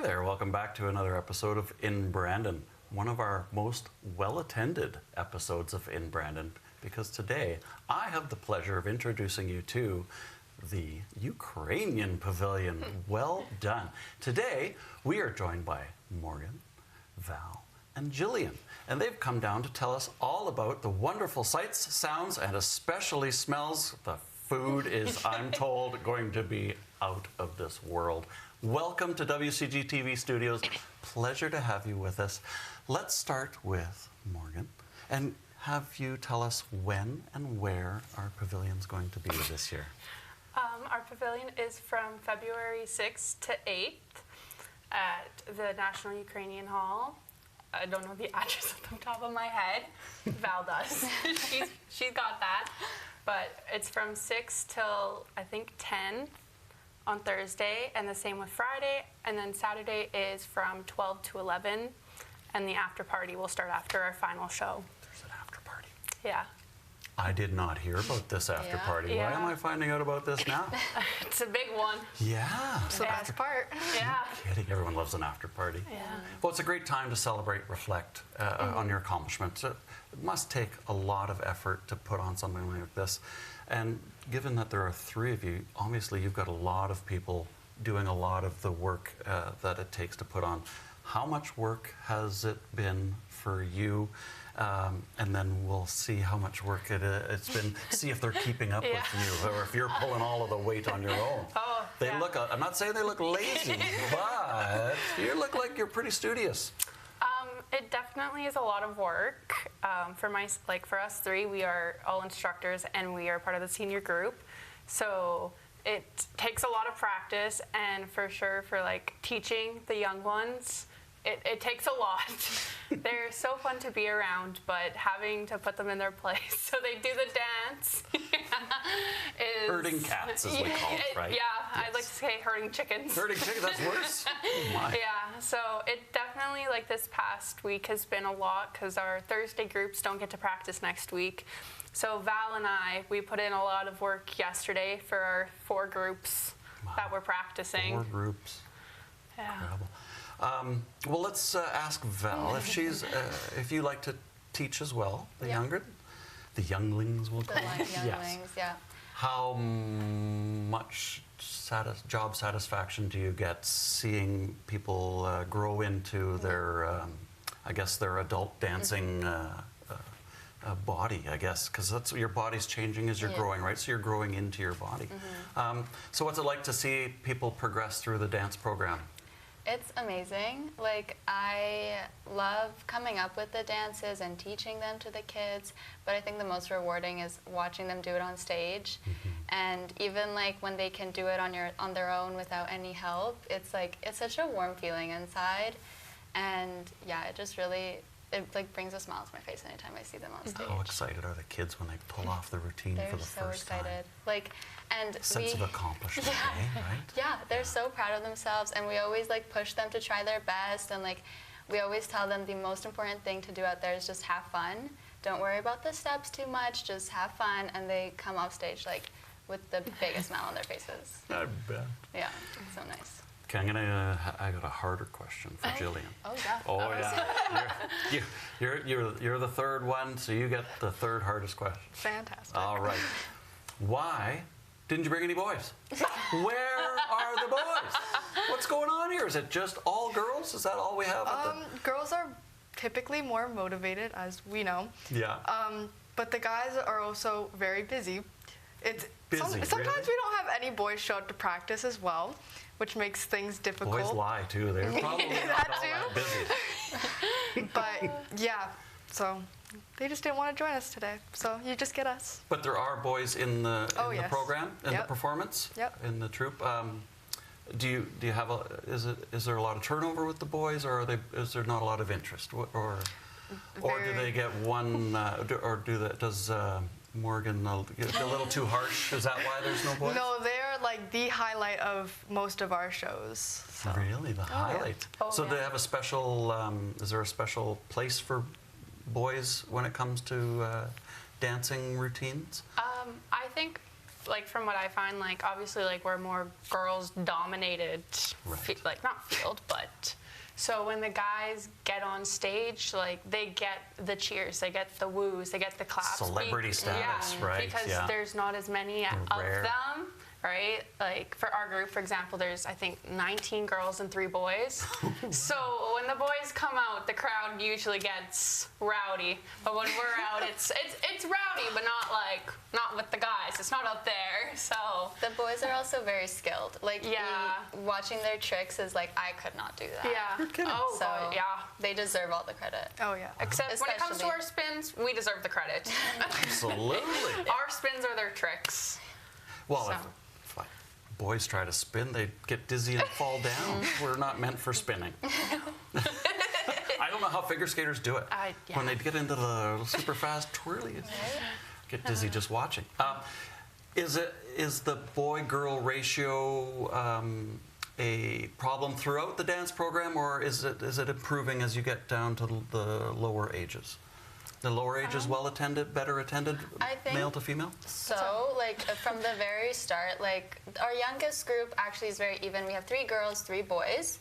Hi there, welcome back to another episode of In Brandon, one of our most well-attended episodes of In Brandon, because today I have the pleasure of introducing you to the Ukrainian Pavilion. Well done. Today we are joined by Morgan, Val, and Jillian, and they've come down to tell us all about the wonderful sights, sounds, and especially smells. The food is, I'm told, going to be out of this world. Welcome to WCG TV Studios. Pleasure to have you with us. Let's start with Morgan and have you tell us when and where our pavilion's going to be this year. Our pavilion is from February 6th to 8th at the National Ukrainian Hall. I don't know the address off the top of my head. Val does. she's got that. But it's from 6 till, I think, 10 on Thursday, and the same with Friday. And then Saturday is from 12 to 11, and the after party will start after our final show. There's an after party. Yeah. I did not hear about this after party. Yeah. Why am I finding out about this now? It's a big one. Yeah. It's the best part. Yeah. Kidding. Everyone loves an after party. Yeah. Well, it's a great time to celebrate, reflect on your accomplishments. It must take a lot of effort to put on something like this. And given that there are three of you, obviously you've got a lot of people doing a lot of the work that it takes to put on. How much work has it been for you? And then we'll see how much work it's been, see if they're keeping up with you, or if you're pulling all of the weight on your own. Oh, They look, I'm not saying they look lazy, but you look like you're pretty studious. It definitely is a lot of work. For us three, we are all instructors and we are part of the senior group. So it takes a lot of practice, and for sure for like teaching the young ones, it takes a lot. They're so fun to be around, but having to put them in their place so they do the dance is... Herding cats, as we call it, right? Yeah, Yes. I'd like to say herding chickens. Herding chickens, that's worse. Oh my. Yeah, so it definitely, like this past week has been a lot because our Thursday groups don't get to practice next week. So Val and we put in a lot of work yesterday for our 4 groups that we're practicing. 4 groups. Yeah. Incredible. Well, let's ask Val if she's, if you like to teach as well, the younglings, we'll call them. Younglings, yeah. How much job satisfaction do you get seeing people grow into their, I guess, their adult dancing body, I guess, because that's your body's changing as you're growing, right? So you're growing into your body. So what's it like to see people progress through the dance program? It's amazing. Like, I love coming up with the dances and teaching them to the kids, but I think the most rewarding is watching them do it on stage. And even like when they can do it on their own without any help, it's like, it's such a warm feeling inside. And yeah, it just really, it like brings a smile to my face anytime I see them on stage. How excited are the kids when they pull off the routine for the first time? They're so excited. Like, and sense of accomplishment, right? Yeah, they're so proud of themselves, and we always like push them to try their best, and like we always tell them the most important thing to do out there is just have fun. Don't worry about the steps too much, just have fun, and they come off stage like with the biggest smile on their faces. I bet. Yeah, it's so nice. Okay, I got a harder question for Jillian. Oh yeah. Oh yeah. You're the third one, so you get the third hardest question. Fantastic. All right. Why didn't you bring any boys? Where are the boys? What's going on here? Is it just all girls? Is that all we have? Girls are typically more motivated, as we know. Yeah. But the guys are also very busy. It's busy. Sometimes really? we don't have any boys show up to practice as well, which makes things difficult. Boys lie too. They're probably not all that busy. But yeah, so they just didn't want to join us today. So you just get us. But there are boys in the yes. program, in the performance, in the troupe. Do you have is there a lot of turnover with the boys, or is there not a lot of interest, or do they get one, does Morgan get a little too harsh? Is that why there's no boys? No, they're like the highlight of most of our shows. So. Really, the highlight. Yeah. Oh, so they have a special. Is there a special place for boys when it comes to dancing routines? I think like from what I find, like obviously like we're more girls dominated, Right. like not field, but so when the guys get on stage, like they get the cheers, they get the woos, they get the claps. Celebrity status, yeah, right? Because Yeah. there's not as many of Rare. them. Right? Like for our group, for example, there's I think 19 girls and 3 boys. So when the boys come out, the crowd usually gets rowdy. But when we're out, it's rowdy, but not with the guys. It's not out there. So The boys are also very skilled. Like, Yeah. watching their tricks is like, I could not do that. yeah. You're kidding. Oh, So God, yeah. they deserve all the credit. Oh yeah. Except when it comes to Especially- our spins, we deserve the credit. Absolutely. Our spins are their tricks. Well, So. if boys try to spin, they get dizzy and fall down. We're not meant for spinning. I don't know how figure skaters do it. Yeah. When they get into the super fast twirlies, get dizzy just watching. Is the boy-girl ratio a problem throughout the dance program, or is it improving as you get down to the lower ages? The lower ages well attended, better attended, I think male to female? So, like, from the very start, like, our youngest group actually is very even. We have 3 girls, 3 boys.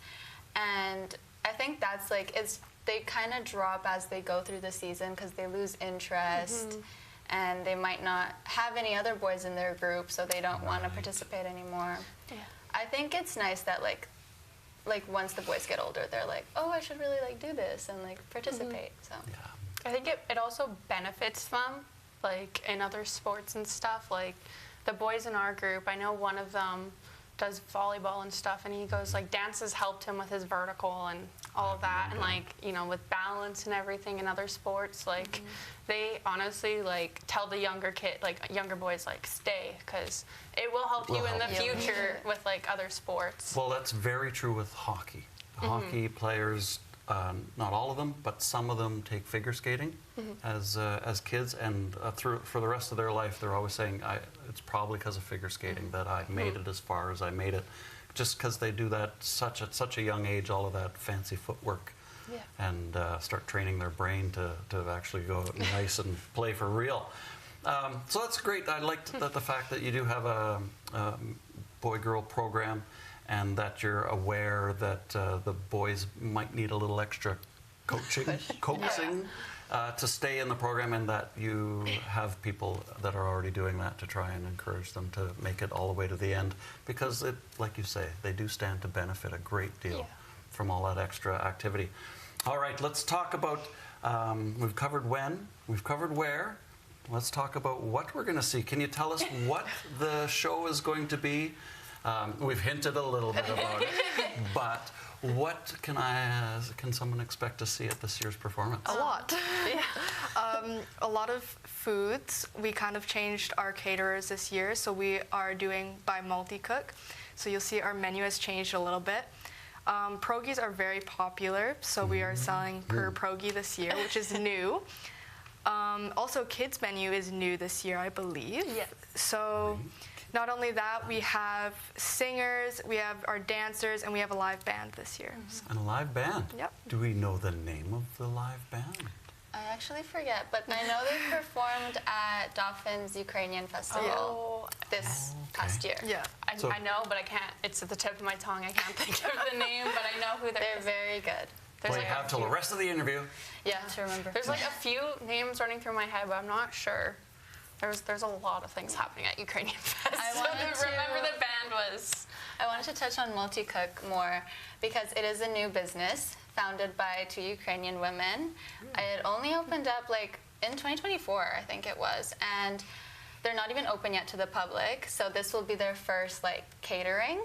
And I think that's, like, they kind of drop as they go through the season because they lose interest. And they might not have any other boys in their group, so they don't want to participate anymore. Yeah. I think it's nice that, like once the boys get older, they're like, oh, I should really, like, do this and, like, participate. So. Yeah. I think it also benefits them, like in other sports and stuff. Like the boys in our group, I know one of them does volleyball and stuff, and he goes like dance has helped him with his vertical and all of that, and like with balance and everything in other sports. Like they honestly like tell the younger boys like stay because it will help you in the help you. future with like other sports. Well, that's very true with hockey. Hockey players, not all of them, but some of them take figure skating as kids, and for the rest of their life, they're always saying, "It's probably because of figure skating that I made it as far as I made it," just because they do that at such a young age, all of that fancy footwork, and start training their brain to actually go out and ice and play for real. So that's great. I liked the fact that you do have a boy-girl program, and that you're aware that the boys might need a little extra coaxing to stay in the program, and that you have people that are already doing that to try and encourage them to make it all the way to the end, because like you say, they do stand to benefit a great deal from all that extra activity. All right, let's talk about, we've covered when, we've covered where. Let's talk about what we're going to see. Can you tell us what the show is going to be? We've hinted a little bit about it, but what can someone expect to see at this year's performance? A lot. A lot of foods. We kind of changed our caterers this year, so we are doing by multi-cook. So you'll see our menu has changed a little bit. Pierogies are very popular, so we are selling per pierogi this year, which is new. Also, kids menu is new this year, I believe. Yes. So. Not only that, we have singers, we have our dancers, and we have a live band this year. So. And a live band? Yep. Do we know the name of the live band? I actually forget, but I know they performed at Doffin's Ukrainian Festival this past year. Yeah. I know, but I can't. It's at the tip of my tongue. I can't think of the name, but I know who They're very good. There's Well, you have till the rest of the interview. Yeah, to remember. There's like a few names running through my head, but I'm not sure. There's a lot of things happening at Ukrainian Fest. I wanted to remember the band was. I wanted to touch on Multicook more because it is a new business founded by 2 Ukrainian women. It only opened up like in 2024, I think it was, and they're not even open yet to the public. So this will be their first like catering.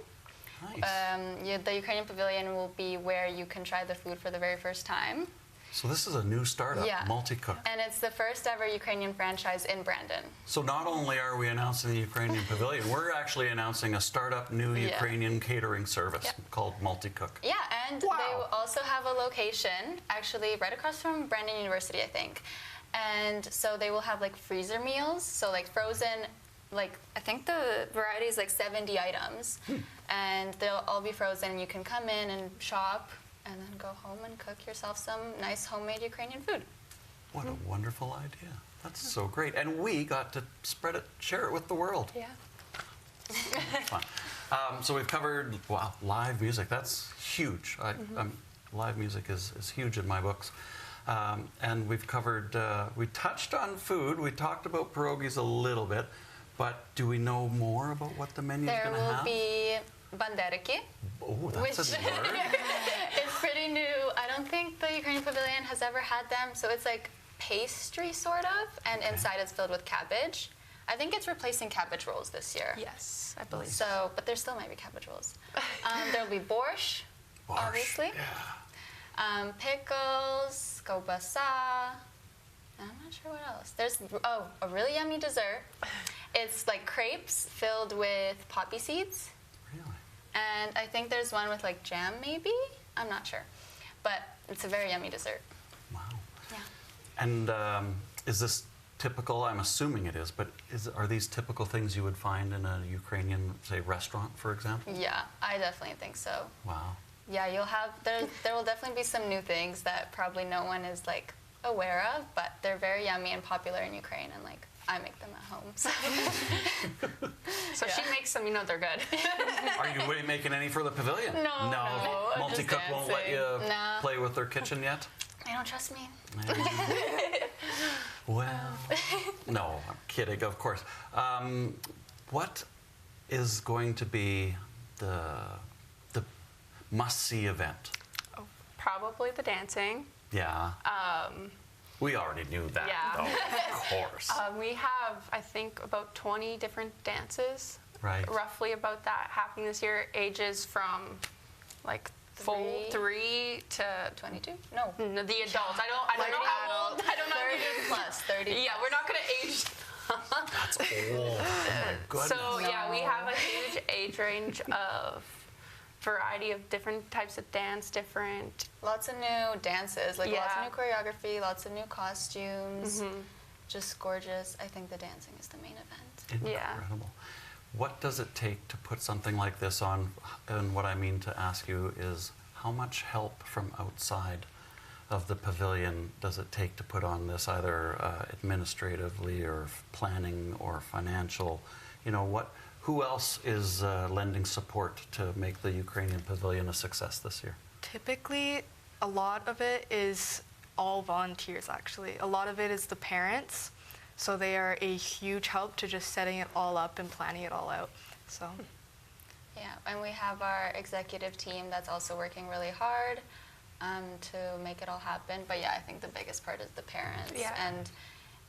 Nice. The Ukrainian Pavilion will be where you can try the food for the very first time. So this is a new startup, Yeah. Multicook. And it's the first ever Ukrainian franchise in Brandon. So not only are we announcing the Ukrainian Pavilion, we're actually announcing a startup new Ukrainian catering service called Multicook. Yeah, and they will also have a location actually right across from Brandon University, I think. And so they will have like freezer meals, so like frozen, like I think the variety is like 70 items. And they'll all be frozen, and you can come in and shop and then go home and cook yourself some nice homemade Ukrainian food. What a wonderful idea. That's so great. And we got to share it with the world. Yeah. It's fun. So we've covered, wow, live music. That's huge. Live music is huge in my books. And we've covered, we touched on food. We talked about pierogies a little bit. But do we know more about what the menu is going to have? There will be banderki. Oh, that's a word. It's pretty new. I don't think the Ukrainian Pavilion has ever had them. So it's like pastry, sort of. And inside it's filled with cabbage. I think it's replacing cabbage rolls this year. Yes, I believe. So, but there still might be cabbage rolls. There'll be borscht, obviously. Yeah. Pickles, kobasa. I'm not sure what else. There's a really yummy dessert. It's like crepes filled with poppy seeds. Really? And I think there's one with like jam, maybe. I'm not sure, but it's a very yummy dessert. Wow. Yeah. And is this typical? I'm assuming it is, but are these typical things you would find in a Ukrainian, say, restaurant, for example? Yeah, I definitely think so. Wow. Yeah, you'll have there will definitely be some new things that probably no one is like aware of, but they're very yummy and popular in Ukraine, and like I make them at home. So, So she makes them, they're good. Are you making any for the pavilion? No, no, Multicook just won't let you dancing. No. play with their kitchen yet? they don't trust me. Well, no, I'm kidding, of course. What is going to be the must-see event? Probably the dancing. Yeah. We already knew that, Yeah. though, of course. We have, I think, about 20 different dances. Right. Roughly about that happening this year. Ages from like three to 22? No. the adults. I don't know how old. I don't know. 30 plus. 30 Yeah, we're not going to age. That's old. Oh, my goodness. So yeah, we have a huge age range of variety of different types of dance, Lots of new dances, like lots of Yeah. new choreography, lots of new costumes. Just gorgeous. I think the dancing is the main event. Yeah. Incredible. What does it take to put something like this on? And what I mean to ask you is, how much help from outside of the pavilion does it take to put on this, either administratively or planning or financial? Who else is lending support to make the Ukrainian Pavilion a success this year? Typically, a lot of it is all volunteers, actually. A lot of it is the parents. So they are a huge help to just setting it all up and planning it all out. So. Yeah, and we have our executive team that's also working really hard to make it all happen. But yeah, I think the biggest part is the parents. Yeah. And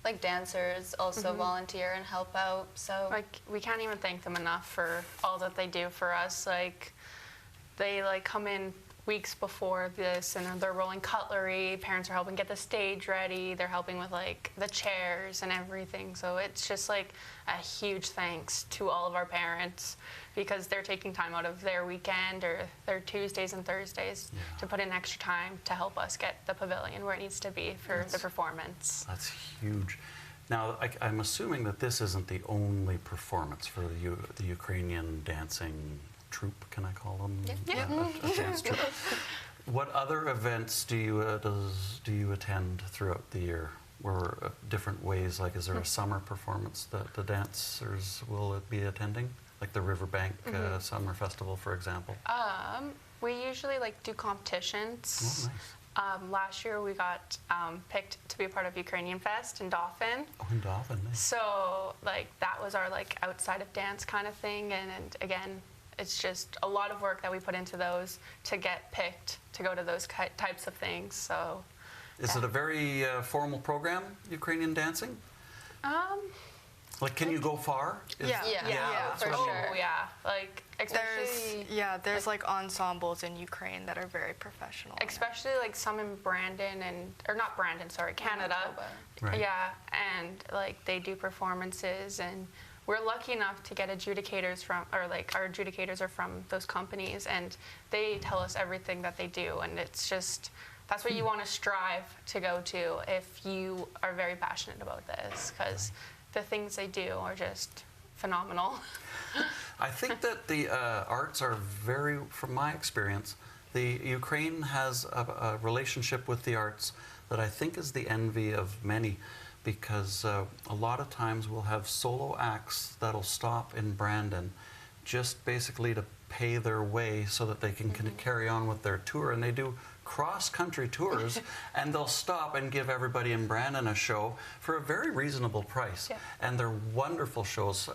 like dancers also volunteer and help out. So like we can't even thank them enough for all that they do for us. Like they come in weeks before this and they're rolling cutlery. Parents are helping get the stage ready. They're helping with the chairs and everything. So it's just a huge thanks to all of our parents, because they're taking time out of their weekend or their Tuesdays and Thursdays to put in extra time to help us get the pavilion where it needs to be for the performance. That's huge. Now, I'm assuming that this isn't the only performance for the Ukrainian dancing troupe, can I call them? Yeah. A dance troupe. What other events do you attend throughout the year? Where different ways, is there a summer performance that the dancers will be attending? Like the Riverbank Summer Festival, for example? We usually do competitions. Oh, nice. Last year we got picked to be a part of Ukrainian Fest in Dauphin. Oh, in Dauphin, nice. So that was our outside of dance kind of thing, and again, it's just a lot of work that we put into those to get picked to go to those types of things. So, is it a very formal program, Ukrainian dancing? Can you go far? Yeah. That's for what I mean. sure. Oh yeah, especially There's ensembles in Ukraine that are very professional. especially some in Brandon or not Brandon, sorry, Canada. Right. Yeah, and they do performances, and we're lucky enough to get adjudicators our adjudicators are from those companies, and they tell us everything that they do, and it's just, that's what you want to strive to go to if you are very passionate about this, because the things they do are just phenomenal. I think that the arts are from my experience, the Ukraine has a relationship with the arts that I think is the envy of many, because a lot of times we'll have solo acts that'll stop in Brandon just basically to pay their way so that they can carry on with their tour. And they do cross-country tours, and they'll stop and give everybody in Brandon a show for a very reasonable price. Yeah. And they're wonderful shows.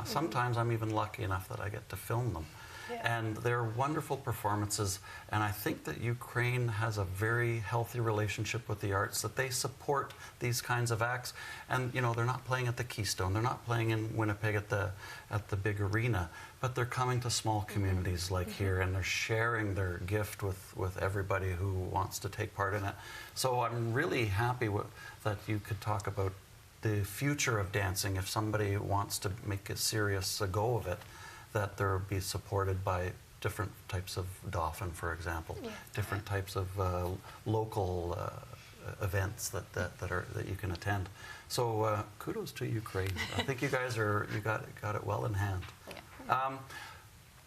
Sometimes I'm even lucky enough that I get to film them. Yeah. And they're wonderful performances, and I think that Ukraine has a very healthy relationship with the arts, that they support these kinds of acts. And you know, they're not playing at the Keystone, they're not playing in Winnipeg at the big arena, but they're coming to small communities like here, and they're sharing their gift with everybody who wants to take part in it. So I'm really happy that you could talk about the future of dancing if somebody wants to make a serious go of it, that there be supported by different types of Dauphin, for example, different types of local events that you can attend. So kudos to Ukraine. I think you guys got it well in hand. Yeah.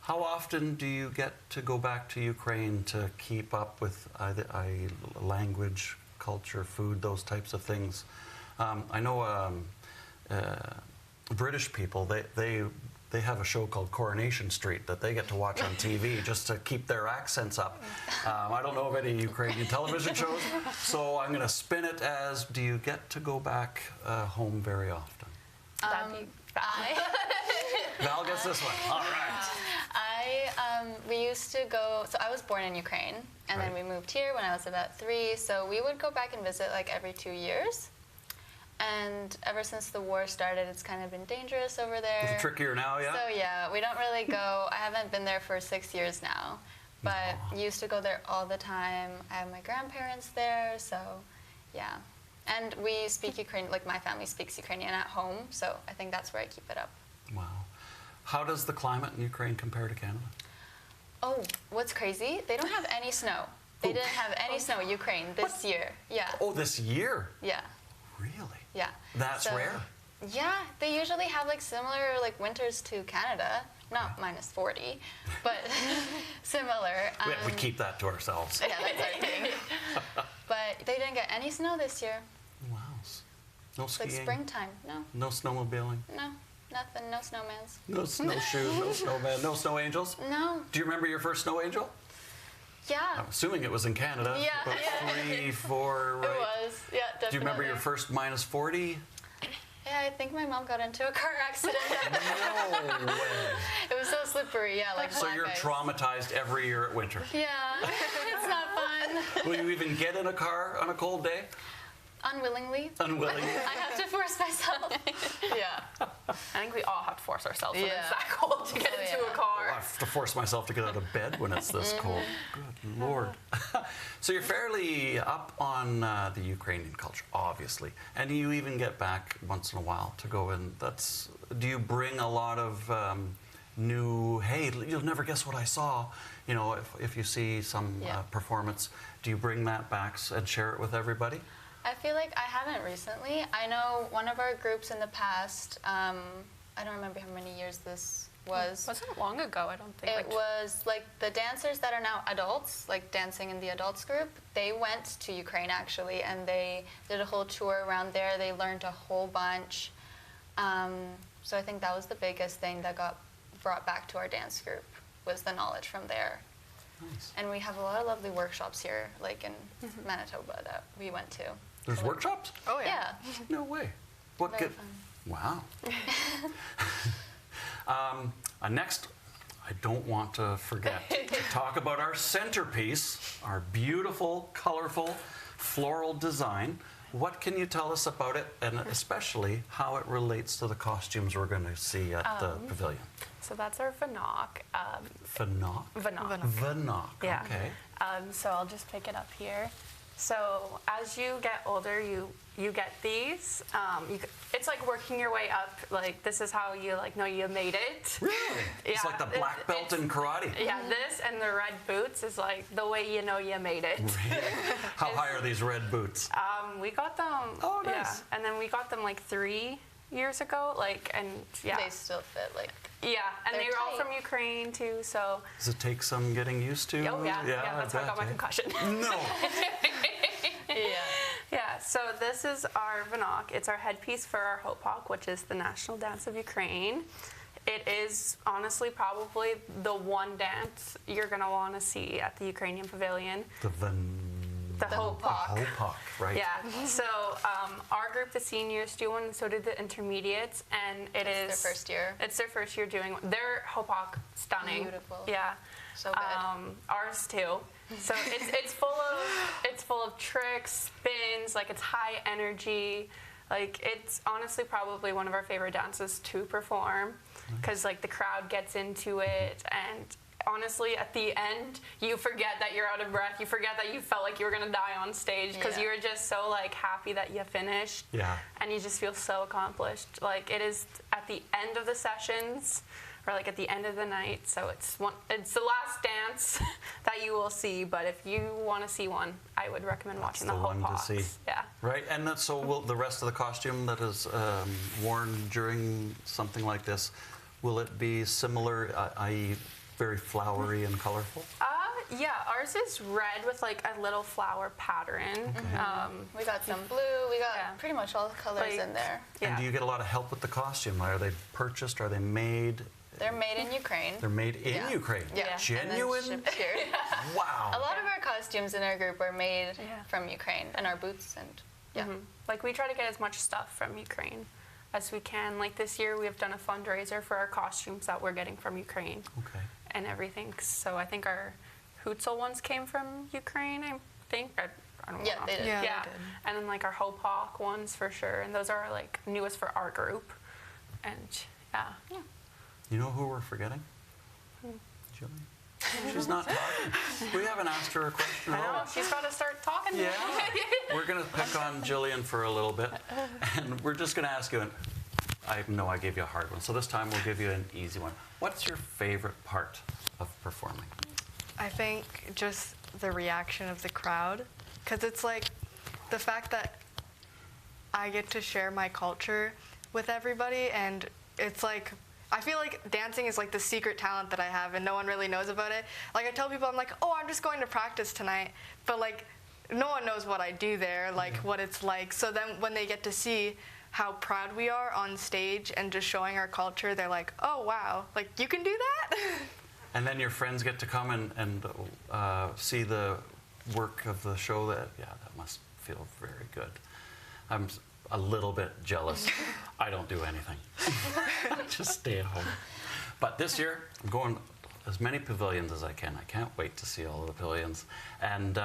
How often do you get to go back to Ukraine to keep up with language, culture, food, those types of things? I know British people, they have a show called Coronation Street that they get to watch on TV just to keep their accents up. I don't know of any Ukrainian television shows, so I'm going to spin it as, do you get to go back home very often? That'd be bad. Val gets this one. All right. We used to go, so I was born in Ukraine, and then we moved here when I was about 3, so we would go back and visit like every 2 years. And ever since the war started, it's kind of been dangerous over there. It's trickier now, yeah? So yeah, we don't really go. I haven't been there for 6 years now, but used to go there all the time. I have my grandparents there, so yeah. And we speak Ukrainian, like my family speaks Ukrainian at home, so I think that's where I keep it up. Wow. How does the climate in Ukraine compare to Canada? Oh, what's crazy? They don't have any snow. They didn't have any snow in Ukraine this year. Yeah. Oh, this year? Yeah. Really? Yeah. That's rare? Yeah, they usually have like similar like winters to Canada. Not minus 40, but similar. We keep that to ourselves. Yeah, that's our thing. But they didn't get any snow this year. Wow. No It's skiing? like springtime. No, No snowmobiling? no, nothing. No snowmans. No snowshoes, no snowman, no snow angels? No. Do you remember your first snow angel? Yeah. I'm assuming it was in Canada. Yeah, About yeah. 3, 4, right? It was. Yeah, definitely. Do you remember your first minus 40? Yeah, I think my mom got into a car accident. No way. It was so slippery. Yeah, like So black you're ice. traumatized every year at winter. Yeah, it's not fun. Will you even get in a car on a cold day? Unwillingly. Unwilling. I have to force myself. Yeah. I think we all have to force ourselves when Yeah. it's that cold to get Oh, into yeah. a car. I have to force myself to get out of bed when it's this cold. Good Lord. So you're fairly up on the Ukrainian culture, obviously, and you even get back once in a while to go in. Do you bring a lot of new, hey, you'll never guess what I saw, you know, if you see some performance, do you bring that back and share it with everybody? I feel like I haven't recently. I know one of our groups in the past, I don't remember how many years this was. Wasn't long ago, I don't think. It was like the dancers that are now adults, like dancing in the adults group, they went to Ukraine actually, and they did a whole tour around there. They learned a whole bunch. So I think that was the biggest thing that got brought back to our dance group, was the knowledge from there. Nice. And we have a lot of lovely workshops here, like in Manitoba, that we went to. There's workshops? Oh, yeah. Yeah. No way. What Very good? fun. Wow. Next, I don't want to forget to talk about our centerpiece, our beautiful, colorful, floral design. What can you tell us about it, and especially how it relates to the costumes we're going to see at the Pavilion? So that's our Vanoc. Vanoc? Vanoc. Vanoc, Yeah. okay. So I'll just pick it up here. So as you get older, you get these. It's like working your way up. Like this is how you like know you made it. Really? It's like the black belt in karate. Yeah, this and the red boots is like the way you know you made it. Really? How high are these red boots? We got them. Oh, nice. Yeah, and then we got them like 3 years ago. Like and yeah. They still fit like. Yeah, and They're they were all tight. from Ukraine too. So. Does it take some getting used to? Oh yeah, that's how I got my bet, eh? concussion. No. Yeah. Yeah, so this is our Vanoc. It's our headpiece for our Hope Hawk, which is the national dance of Ukraine. it is honestly probably the one dance you're going to want to see at the Ukrainian Pavilion. The Hopok. Hopok, right? Yeah. So our group, the seniors, do one, and so did the intermediates, and It's their first year. It's their first year doing one. Their Hopok, stunning. Beautiful. Yeah. So good. Ours too. So it's full of tricks, spins. Like, it's high energy. Like, it's honestly probably one of our favorite dances to perform, because like the crowd gets into it, and honestly, at the end, you forget that you're out of breath. You forget that you felt like you were gonna die on stage, because you were just so like happy that you finished. Yeah. And you just feel so accomplished. Like, it is at the end of the sessions, or like at the end of the night. So it's the last dance that you will see. But if you want to see one, I would recommend watching the whole one to see. Yeah. Right, and so will the rest of the costume that is worn during something like this, will it be similar, i.e. very flowery and colorful? Yeah, ours is red with like a little flower pattern. We got some blue. We got pretty much all the colors Like, in there. Yeah. And do you get a lot of help with the costume? Are they purchased? Are they made? They're made in Ukraine. They're made in Ukraine? Yeah. And then Genuine? shipped here. Wow. A lot of our costumes in our group are made from Ukraine, and our boots and Like, we try to get as much stuff from Ukraine as we can. Like, this year we have done a fundraiser for our costumes that we're getting from Ukraine. Okay. And everything. So I think our Hutzel ones came from Ukraine, I think. I don't know. Yeah, they did. Yeah, they Yeah. did. And then like our Hopok ones for sure. And those are like newest for our group. And yeah. You know who we're forgetting? Jillian. She's not talking. We haven't asked her a question I at know, all. she's got to start talking. Yeah. We're going to pick on Jillian for a little bit. And we're just going to ask you, and I know I gave you a hard one, so this time we'll give you an easy one. What's your favorite part of performing? I think just the reaction of the crowd, because it's like the fact that I get to share my culture with everybody, and it's like I feel like dancing is like the secret talent that I have, and no one really knows about it. Like, I tell people, I'm like, oh, I'm just going to practice tonight, but like no one knows what I do there, like what it's like. So then when they get to see how proud we are on stage and just showing our culture, they're like, oh wow, like you can do that. And then your friends get to come and see the work of the show. That must feel very good. I'm a little bit jealous. I don't do anything. Just stay at home. But this year, I'm going as many pavilions as I can. I can't wait to see all of the pavilions. And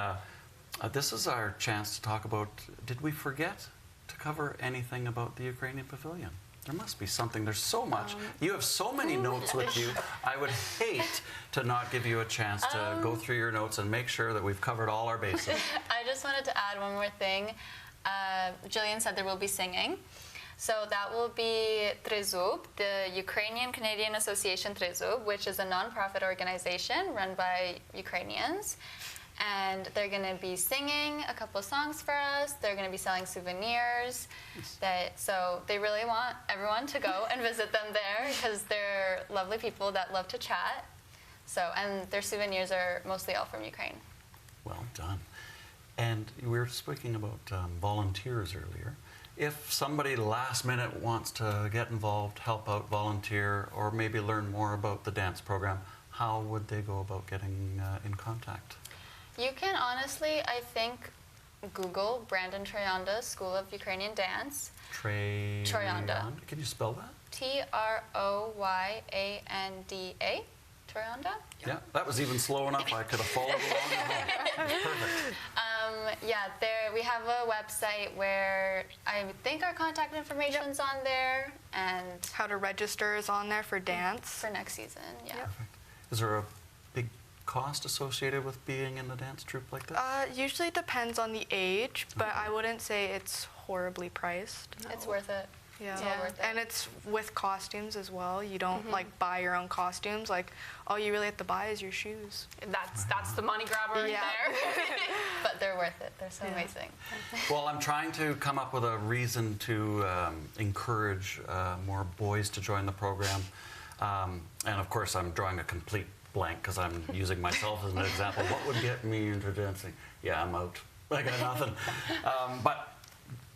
this is our chance to talk about, did we forget to cover anything about the Ukrainian pavilion? There must be something. There's so much. You have so many notes with you. I would hate to not give you a chance to go through your notes and make sure that we've covered all our bases. I just wanted to add one more thing. Jillian said there will be singing. So that will be Trezub, the Ukrainian Canadian Association Trezub, which is a non-profit organization run by Ukrainians. And they're going to be singing a couple of songs for us. They're going to be selling souvenirs. So they really want everyone to go and visit them there, because they're lovely people that love to chat. And their souvenirs are mostly all from Ukraine. Well done. And we were speaking about volunteers earlier. If somebody last minute wants to get involved, help out, volunteer, or maybe learn more about the dance program, how would they go about getting in contact? You can honestly, I think, Google Brandon Troyanda School of Ukrainian Dance. Troyanda. Can you spell that? Troyanda. Troyanda? Yeah, that was even slow enough. I could have followed along at home. Perfect. We have a website where I think our contact information's on there, and How to register is on there for dance. for next season, Perfect. Is there a big cost associated with being in a dance troupe like that? Usually it depends on the age, but I wouldn't say it's horribly priced. It's worth it. Yeah. It's well worth it. And it's with costumes as well. You don't like buy your own costumes. Like, all you really have to buy is your shoes. That's the money grabber right there. But they're worth it. They're so amazing. Well, I'm trying to come up with a reason to encourage more boys to join the program. And of course, I'm drawing a complete blank because I'm using myself as an example. What would get me into dancing? Yeah, I'm out. I got nothing. But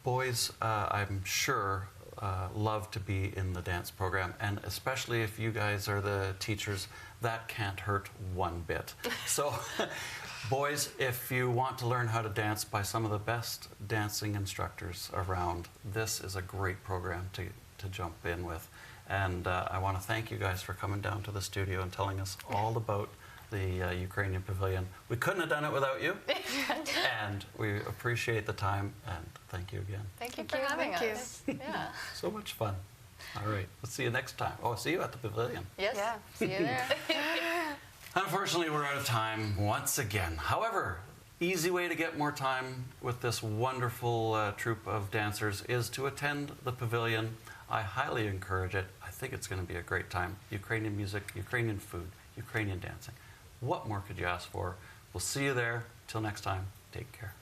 boys, I'm sure, love to be in the dance program, and especially if you guys are the teachers, that can't hurt one bit. So, boys, if you want to learn how to dance by some of the best dancing instructors around, this is a great program to jump in with. And I want to thank you guys for coming down to the studio and telling us all about the Ukrainian Pavilion. We couldn't have done it without you. And we appreciate the time, and thank you again. Thank you for having Thank you. us. Yeah. So much fun. All right, let's see you next time. Oh, see you at the Pavilion. Yes. Yeah. See you there. Unfortunately, we're out of time once again. However, easy way to get more time with this wonderful troupe of dancers is to attend the Pavilion. I highly encourage it. I think it's going to be a great time. Ukrainian music, Ukrainian food, Ukrainian dancing. What more could you ask for? We'll see you there. Till next time, take care.